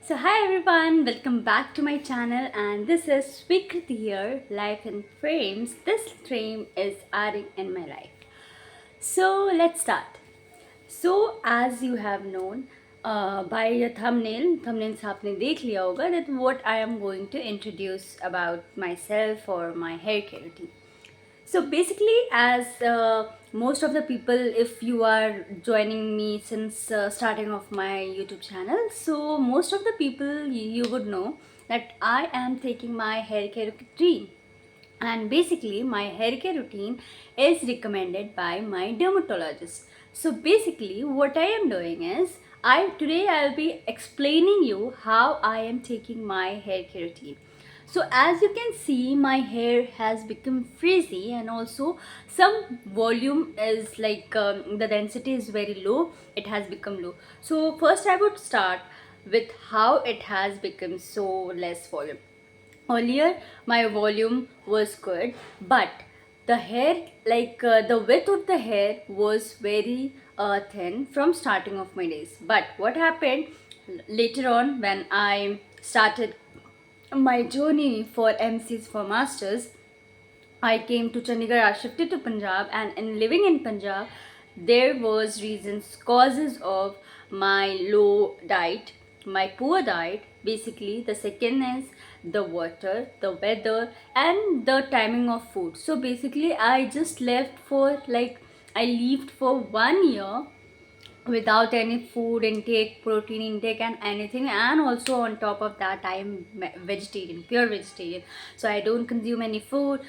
So hi everyone, welcome back to my channel and this is Swikriti here, Life in Frames. This frame is adding in my life. So let's start. So as you have known by a thumbnail से आपने देख लिया होगा that what I am going to introduce about myself or my hair care routine. So basically, as most of the people, if you are joining me since starting of my YouTube channel, so most of the people you would know that I am taking my hair care routine. And basically, my hair care routine is recommended by my dermatologist. So basically, what I am doing is I'll be explaining you how I am taking my hair care routine. So as you can see, my hair has become frizzy and also some volume is like the density is very low. It has become low. So first I would start with how it has become so less volume. Earlier my volume was good, but the hair the width of the hair was very thin from starting of my days. But what happened later on when I started my journey for MCs for masters, I came to Chandigarh, I shifted to Punjab, and in living in Punjab, there was reasons, causes of my low diet, my poor diet. Basically, the second is the water, the weather, and the timing of food. So basically, I just left for I lived for 1 year without any food intake, protein intake and anything, and also on top of that I am vegetarian, pure vegetarian. So I don't consume any food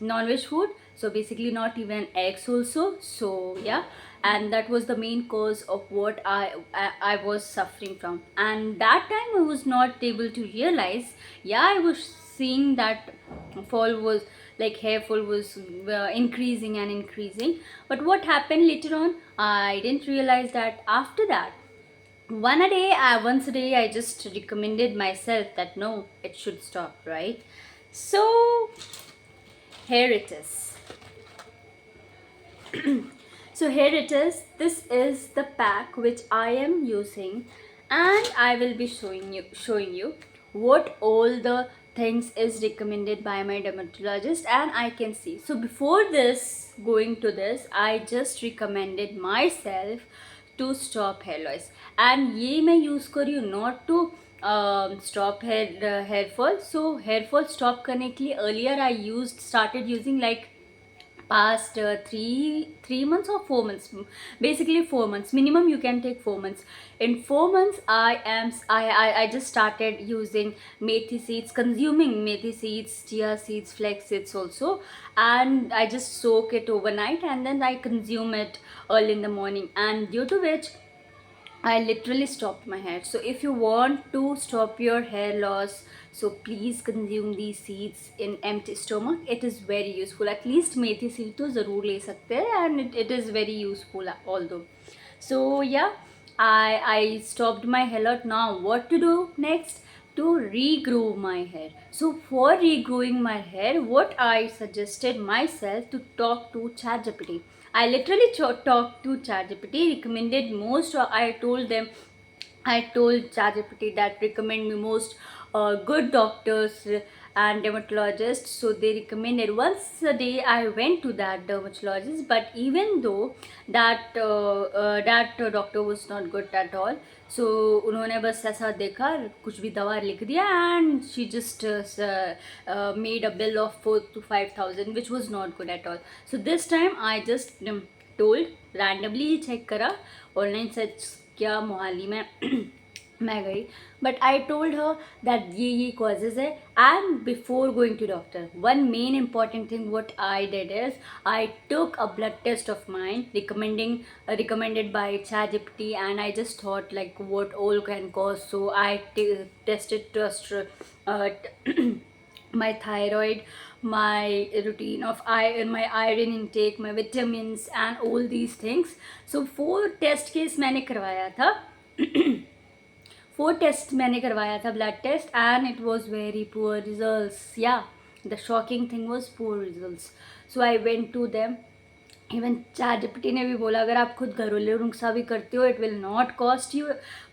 non-veg food, so basically not even eggs also. So yeah, and that was the main cause of what I was suffering from. And that time I was not able to realize, yeah, I was seeing that fall was hair fall was increasing and increasing. But what happened later on, I didn't realize that after that once a day I just recommended myself that no, it should stop, right? So here it is. So here it is. This is the pack which I am using, and I will be showing you what all the things is recommended by my dermatologist and I can see. So before this going to this, I just recommended myself to stop hair loss, and ये मैं use कर रही हूँ not to stop hair fall. So hair fall stop करने के लिए earlier I started using past 3 months or 4 months, basically 4 months minimum. You can take 4 months. In 4 months I just started using methi seeds, consuming methi seeds, chia seeds, flax seeds also, and I just soak it overnight and then I consume it early in the morning, and due to which I literally stopped my hair. So if you want to stop your hair loss, so please consume these seeds in empty stomach. It is very useful. At least methi seed to zarur le sakte hai, and it is very useful although. So yeah, I stopped my hair loss. Now what to do next? To regrow my hair. So for regrowing my hair, what I suggested myself to talk to ChatGPT. I literally talked to ChatGPT, recommended most. I told ChatGPT that recommend me most good doctors and dermatologists. So they recommended once a day. I went to that dermatologist, but even though that doctor was not good at all. So उन्होंने बस ऐसा देखा, कुछ भी दवा लिख दिया, and she just made a bill of 4 to 5 thousand, which was not good at all. So this time I just told, randomly ही check करा, ऑनलाइन सर्च किया मोहाली में मैं गई, but I told her that ये कॉजेज है. And before going to doctor, one main important thing what I did is I took a blood test of mine recommended by ChatGPT, and I just thought like what all can cause. So I tested my thyroid, my routine of iron, my iron intake, my vitamins and all these things. So 4 test case मैंने करवाया था. 4 test मैंने करवाया था, blood test, and it was very poor results. Yeah the shocking thing was poor results. So I went to them even ChatGPT ने भी बोला अगर आप खुद घरेलू नुस्खा भी करते हो it will not cost you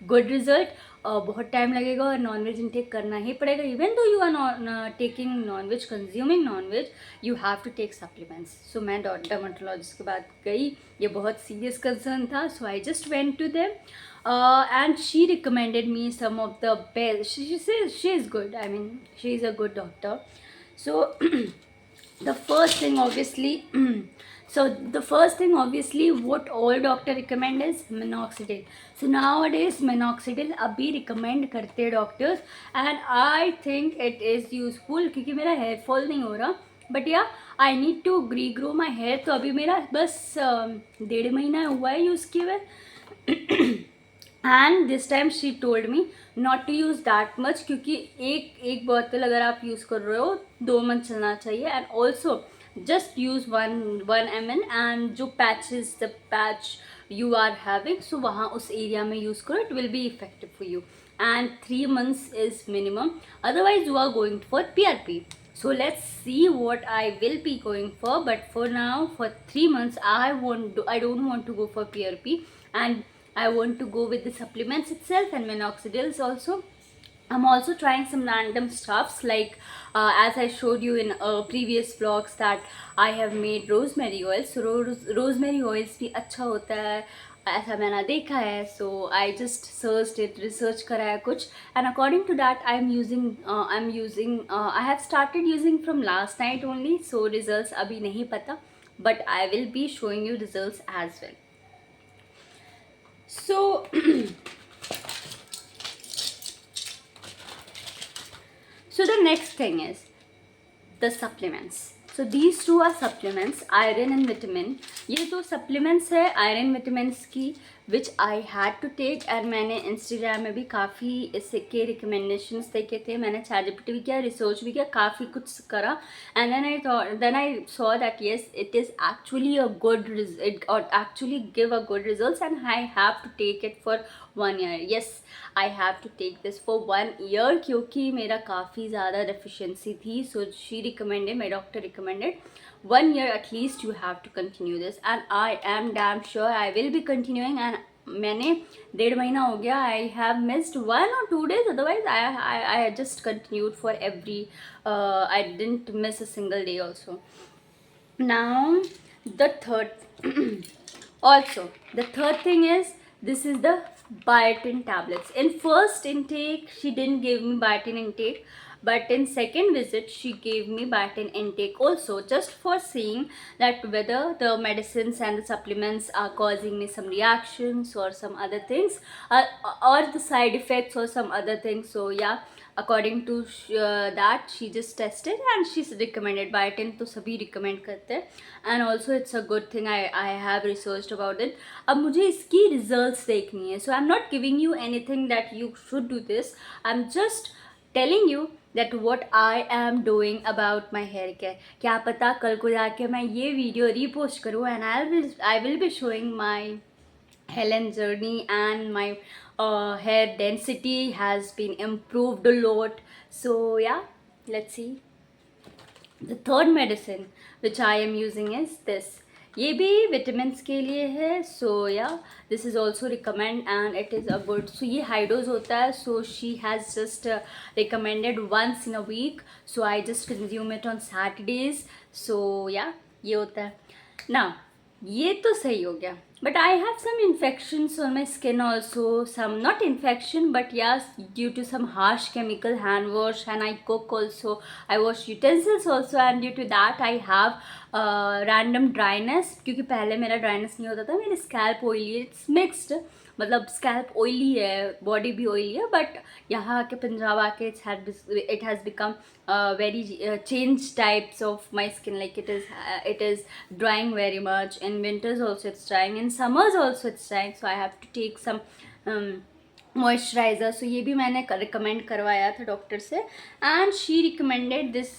good result, बहुत टाइम लगेगा और नॉनवेज इनटेक करना ही पड़ेगा। Even though you are taking nonveg, consuming nonveg, you have to take supplements. So मैं डर्माटोलॉजिस्ट के बाद गई, ये बहुत सीरियस कंसर्न था, so I just went to them and she recommended me some of the best. She says she is good, I mean she is a good doctor. So the first thing obviously so the first thing obviously what all doctor recommend is minoxidil. So nowadays minoxidil अभी recommend करते हैं doctors and I think it is useful क्योंकि मेरा hair fall नहीं हो रहा, but yeah I need to regrow my hair. तो अभी मेरा बस 1.5 महीना हुआ है यूज़ किए हुए and this time she told me not to use that much क्योंकि एक बोतल अगर आप यूज़ कर रहे हो 2 मंथ चलना चाहिए and also just use one ml and जो patches the patch you are having so वहाँ उस एरिया में यूज़ करो, it will be effective for you and 3 months is minimum, otherwise you are going for PRP. So let's see what I will be going for, but for now for 3 months I don't want to go for PRP and I want to go with the supplements itself and minoxidils also. I'm also trying some random stuffs like as I showed you in previous vlogs that I have made rosemary oil. So rosemary oils भी अच्छा होता है ऐसा मैंने देखा है, so I just search it, research करा है कुछ and according to that I am using I have started using from last night only, so results अभी नहीं पता but I will be showing you results as well. So so the next thing is the supplements. So these two are supplements, iron and vitamin. ये तो supplements है iron vitamins की which I had to take and मैंने Instagram में भी काफ़ी इसके recommendations देखे थे, मैंने ChatGPT भी किया, research भी किया, काफ़ी कुछ करा and then I saw that yes it is actually a good it or actually give a good results and I have to take it for 1 year. Yes I have to take this for 1 year क्योंकि मेरा काफ़ी ज़्यादा deficiency थी, so she recommended, my doctor recommended 1 year at least you have to continue this and I am damn sure I will be continuing and मैंने 1.5 महीना हो गया, I have missed 1 or 2 days, otherwise I just continued for every I didn't miss a single day also. Now the third also the third thing is this is the biotin tablets. In first intake she didn't give me biotin intake, but in second visit she gave me biotin intake also, just for seeing that whether the medicines and the supplements are causing me some reactions or some other things or the side effects or some other things. So yeah, according to that she just tested and she's recommended biotin, तो सभी recommend करते हैं and also it's a good thing I have researched about it. अब मुझे इसकी results देखनी है, so I'm not giving you anything that you should do this, I'm just telling you that what I am doing about my hair care. क्या पता कल को जाके मैं ये वीडियो रीपोस्ट करूँ and I will be showing my Helen journey and my hair density has been improved a lot. So yeah, let's see. The third medicine which I am using is this. ये भी vitamins के लिए है, so yeah this is also recommend and it is a good. So ये high dose होता है, so she has just recommended once in a week, so I just consume it on Saturdays. So yeah ये होता है. Now ये तो सही हो गया, but I have some infections on my skin also, some not infection but yes due to some harsh chemical hand wash and I cook also, I wash utensils also and due to that I have random dryness क्योंकि पहले मेरा dryness नहीं होता था, मेरी scalp oily है, it's mixed, मतलब scalp oily है, बॉडी भी ऑयली है, बट यहाँ आके पंजाब आके it has become very change types of my skin, like it is drying very much. In winters also it's drying, in summers also it's drying, so I have to take some moisturiser. So ये भी मैंने recommend करवाया था doctor से and she recommended this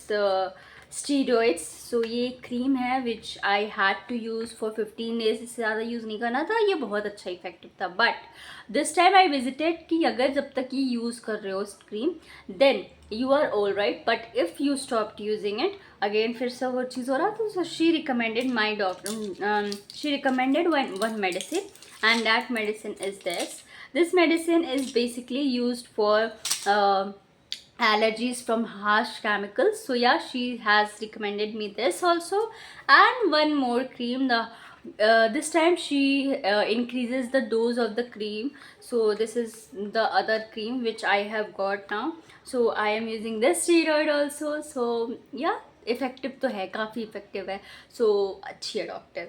steroids. So ये cream है which I had to use for 15 days, इससे ज़्यादा यूज़ नहीं करना था, ये बहुत अच्छा इफेक्टिव था. But this time I visited कि अगर जब तक ये यूज़ कर रहे हो cream then you are all right, but if you stopped using it again फिर से वो चीज़ हो रहा, तो she recommended my doctor, she recommended one medicine, and that medicine is this medicine is basically used for allergies from harsh chemicals. So yeah, she has recommended me this also, and one more cream. The this time she increases the dose of the cream. So this is the other cream which I have got now. So I am using this steroid also. So yeah, effective तो है, काफ़ी effective है. So अच्छी है doctor.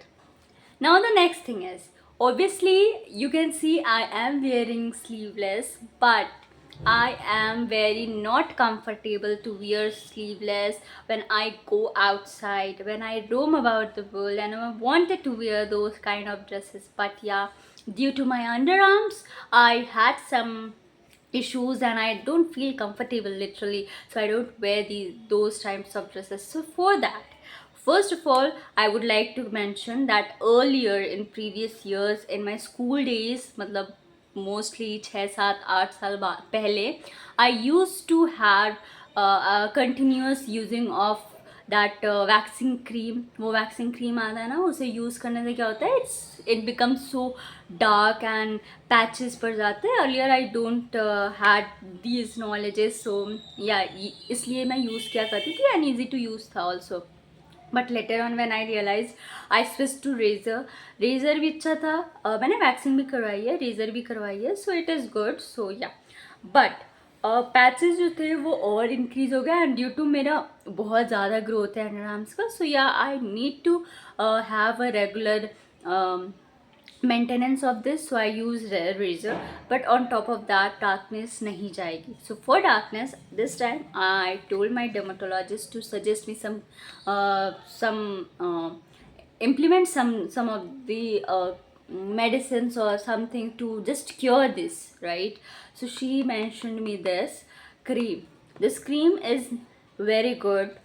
Now the next thing is, obviously you can see I am wearing sleeveless, but I am very not comfortable to wear sleeveless when I go outside, when I roam about the world, and I wanted to wear those kind of dresses. But yeah, due to my underarms, I had some issues and I don't feel comfortable literally, so I don't wear those types of dresses. So for that, first of all, I would like to mention that earlier in previous years in my school days, मतलब mostly 6 7 8 साल पहले, I used to have a continuous using of that waxing cream. वो waxing cream आता है ना, उसे use करने से क्या होता है, it becomes so dark and patches पड़ जाते हैं. Earlier I don't had these knowledges, so yeah इसलिए मैं यूज़ किया करती थी एंड ईजी टू यूज़ था also. But later on when I realise, I switch to razor. Razor भी अच्छा था. मैंने वैक्सिंग भी करवाई है, रेज़र भी करवाई है, सो इट इज़ गुड. सो या, बट पैचेस जो थे वो और इंक्रीज़ हो गया, एंड ड्यू टू मेरा बहुत ज़्यादा ग्रोथ है अंडर आर्म्स का. So yeah, I need to have a regular maintenance of this, so I use razor. But on top of that, darkness nahi jayegi. So for darkness, this time I told my dermatologist to suggest me implement some of the medicines or something to just cure this, right? So she mentioned me this cream. This cream is very good.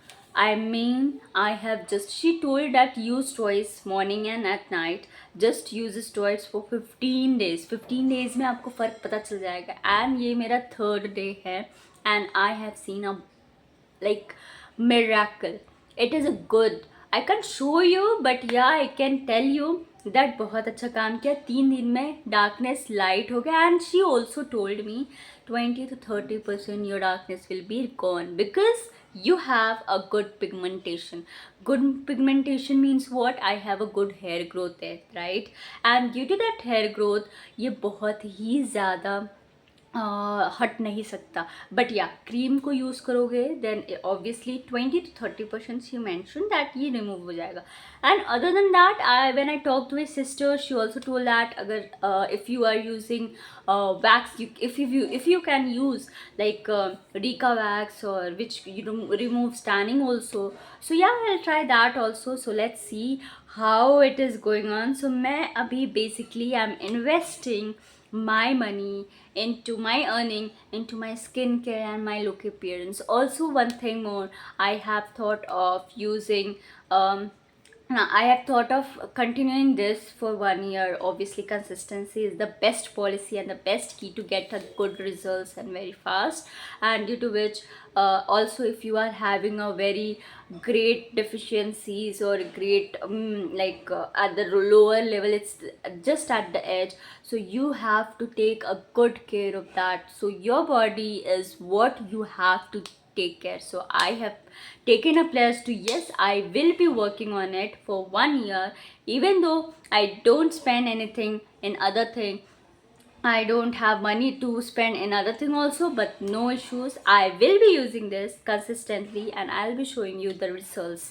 I mean, I have just, she told that use twice morning and at night. Just use twice for 15 days. 15 days में आपको फ़र्क पता चल जाएगा. And ये मेरा third day है, and I have seen a like miracle. It is a good. I can't show you, but yeah, I can tell you that बहुत अच्छा काम किया. 3 दिन में darkness light हो गया. And she also told me 20 to 30% your darkness will be gone because you have a good pigmentation. Good pigmentation means what? I have a good hair growth there, right? And due to that hair growth, ये बहुत ही ज़्यादा हट नहीं सकता. But या, cream को use करोगे then obviously 20 to 30% she mention that ये रिमूव हो जाएगा. And other than that, when I talk to my sister, she also told that अगर if you are using wax, if you can use like Rica wax, or which you remove tanning also. So yeah, I'll try that also. So let's see how it is going on. So मैं अभी basically I'm investing my money into my earning, into my skincare and my look appearance. Also, one thing more, I have thought of using I have thought of continuing this for 1 year. Obviously, consistency is the best policy and the best key to get a good results and very fast. And due to which, also if you are having a very great deficiencies or great at the lower level, it's just at the edge. So you have to take a good care of that. So your body is what you have to take care. So I have taken a pledge to, yes, I will be working on it for 1 year, even though I don't spend anything in other thing. I don't have money to spend in other thing also, but no issues. I will be using this consistently and I'll be showing you the results.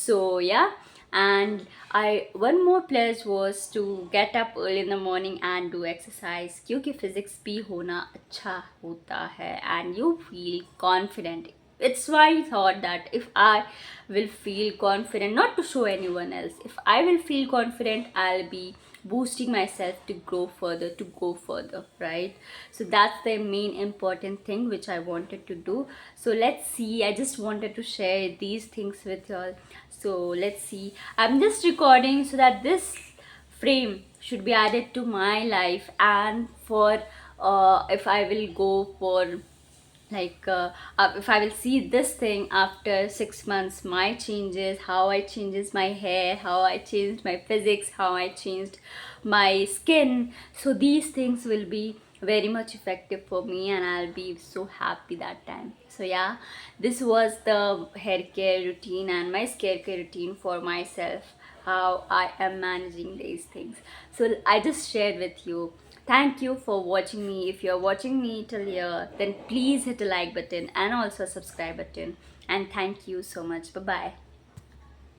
So yeah, and I one more pledge was to get up early in the morning and do exercise, क्योंकि physics भी होना अच्छा होता है and you feel confident. It's why I thought that if I will feel confident, not to show anyone else, if I will feel confident, I'll be boosting myself to grow further, to go further, right? So that's the main important thing which I wanted to do. So let's see, I just wanted to share these things with y'all. So let's see, I'm just recording so that this frame should be added to my life, and for if I will go for like if I will see this thing after 6 months, my changes, how I changes my hair, how I changed my physics, how I changed my skin. So these things will be very much effective for me, and I'll be so happy that time. So yeah, this was the hair care routine and my skincare routine for myself, how I am managing these things. So I just shared with you. Thank you for watching me. If you're watching me till here, then please hit a like button and also a subscribe button. And thank you so much. Bye bye.